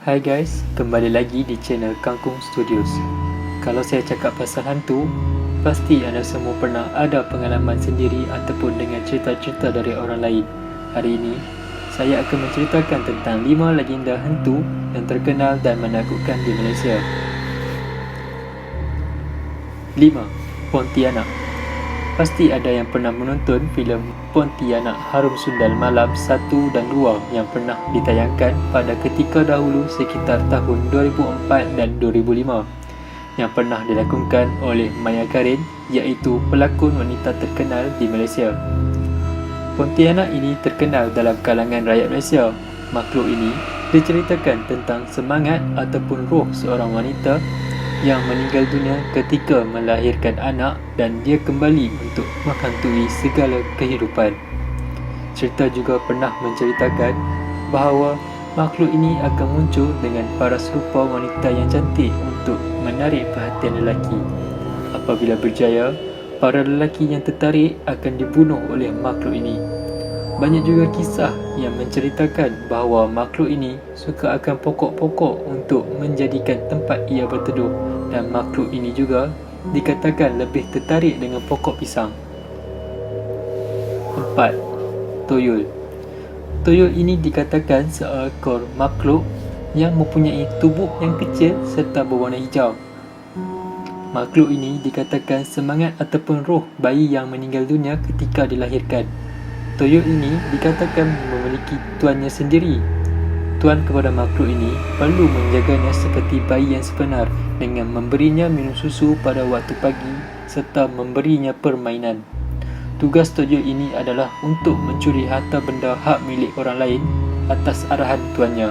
Hai guys, kembali lagi di channel Kangkung Studios. Kalau saya cakap pasal hantu, pasti anda semua pernah ada pengalaman sendiri ataupun dengan cerita-cerita dari orang lain. Hari ini, saya akan menceritakan tentang 5 legenda hantu yang terkenal dan menakutkan di Malaysia. 5. Pontianak. Pasti ada yang pernah menonton filem Pontianak Harum Sundal Malam 1 dan 2 yang pernah ditayangkan pada ketika dahulu sekitar tahun 2004 dan 2005 yang pernah dilakonkan oleh Maya Karin, iaitu pelakon wanita terkenal di Malaysia. Pontianak ini terkenal dalam kalangan rakyat Malaysia. Makhluk ini diceritakan tentang semangat ataupun roh seorang wanita yang meninggal dunia ketika melahirkan anak dan dia kembali untuk menghantui segala kehidupan. Cerita juga pernah menceritakan bahawa makhluk ini akan muncul dengan paras rupa wanita yang cantik untuk menarik perhatian lelaki. Apabila berjaya, para lelaki yang tertarik akan dibunuh oleh makhluk ini. Banyak juga kisah yang menceritakan bahawa makhluk ini suka akan pokok-pokok untuk menjadikan tempat ia berteduh, dan makhluk ini juga dikatakan lebih tertarik dengan pokok pisang. 4. Tuyul. Tuyul ini dikatakan seekor makhluk yang mempunyai tubuh yang kecil serta berwarna hijau. Makhluk ini dikatakan semangat ataupun roh bayi yang meninggal dunia ketika dilahirkan. Tuyul ini dikatakan memiliki tuannya sendiri. Tuan kepada makhluk ini perlu menjaganya seperti bayi yang sebenar dengan memberinya minum susu pada waktu pagi serta memberinya permainan. Tugas tuyul ini adalah untuk mencuri harta benda hak milik orang lain atas arahan tuannya.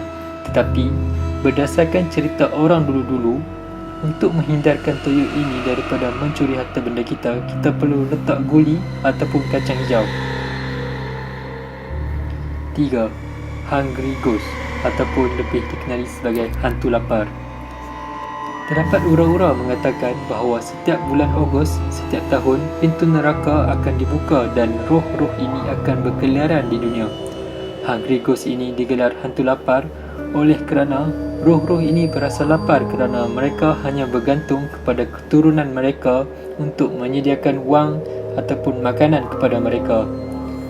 Tetapi berdasarkan cerita orang dulu-dulu, untuk menghindarkan tuyul ini daripada mencuri harta benda kita perlu letak guli ataupun kacang hijau. 3. Hungry Ghost ataupun lebih dikenali sebagai hantu lapar. Terdapat ura-ura mengatakan bahawa setiap bulan Ogos setiap tahun, pintu neraka akan dibuka dan roh-roh ini akan berkeliaran di dunia. Hungry Ghost ini digelar hantu lapar oleh kerana roh-roh ini berasa lapar kerana mereka hanya bergantung kepada keturunan mereka untuk menyediakan wang ataupun makanan kepada mereka.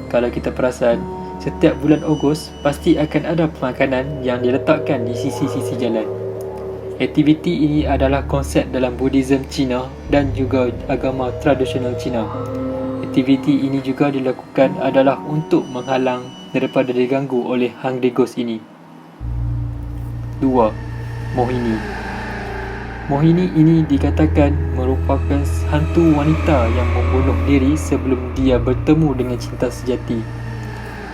Kalau kita perasan, setiap bulan Ogos pasti akan ada pemakanan yang diletakkan di sisi-sisi jalan. Aktiviti ini adalah konsep dalam Buddhism Cina dan juga agama tradisional Cina. Aktiviti ini juga dilakukan adalah untuk menghalang daripada diganggu oleh Hungry Ghost ini. 2. Mohini. Mohini ini dikatakan merupakan hantu wanita yang membunuh diri sebelum dia bertemu dengan cinta sejati.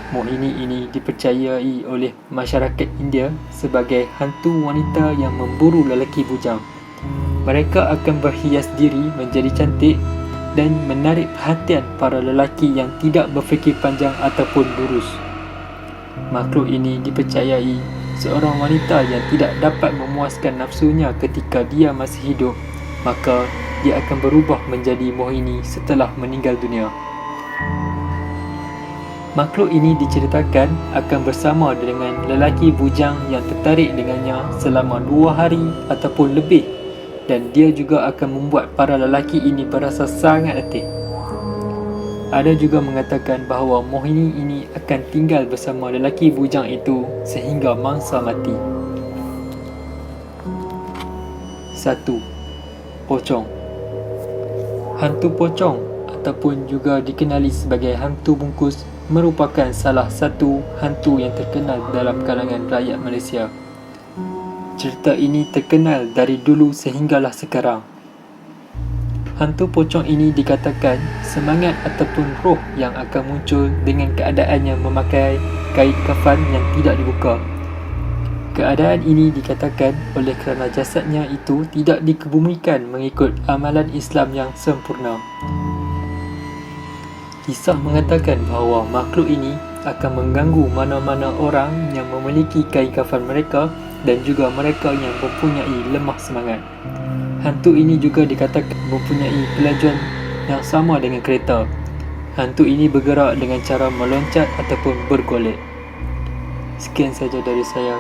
Mohini ini dipercayai oleh masyarakat India sebagai hantu wanita yang memburu lelaki bujang. Mereka akan berhias diri menjadi cantik dan menarik perhatian para lelaki yang tidak berfikir panjang ataupun lurus. Makhluk ini dipercayai seorang wanita yang tidak dapat memuaskan nafsunya ketika dia masih hidup, maka dia akan berubah menjadi mohini setelah meninggal dunia. Makhluk ini diceritakan akan bersama dengan lelaki bujang yang tertarik dengannya selama 2 hari ataupun lebih, dan dia juga akan membuat para lelaki ini berasa sangat letih. Ada juga mengatakan bahawa mohini ini akan tinggal bersama lelaki bujang itu sehingga mangsa mati. 1. Pocong. Hantu pocong ataupun juga dikenali sebagai hantu bungkus merupakan salah satu hantu yang terkenal dalam kalangan rakyat Malaysia. Cerita ini terkenal dari dulu sehinggalah sekarang. Hantu pocong ini dikatakan semangat ataupun roh yang akan muncul dengan keadaannya memakai kain kafan yang tidak dibuka. Keadaan ini dikatakan oleh kerana jasadnya itu tidak dikebumikan mengikut amalan Islam yang sempurna. Kisah mengatakan bahawa makhluk ini akan mengganggu mana-mana orang yang memiliki kain kafan mereka dan juga mereka yang mempunyai lemah semangat. Hantu ini juga dikatakan mempunyai kelajuan yang sama dengan kereta. Hantu ini bergerak dengan cara meloncat ataupun bergolek. Sekian saja dari saya.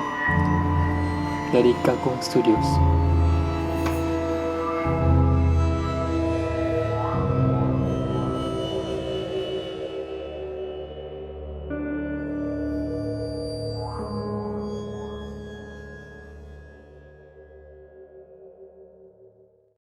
dari Kangkung Studios.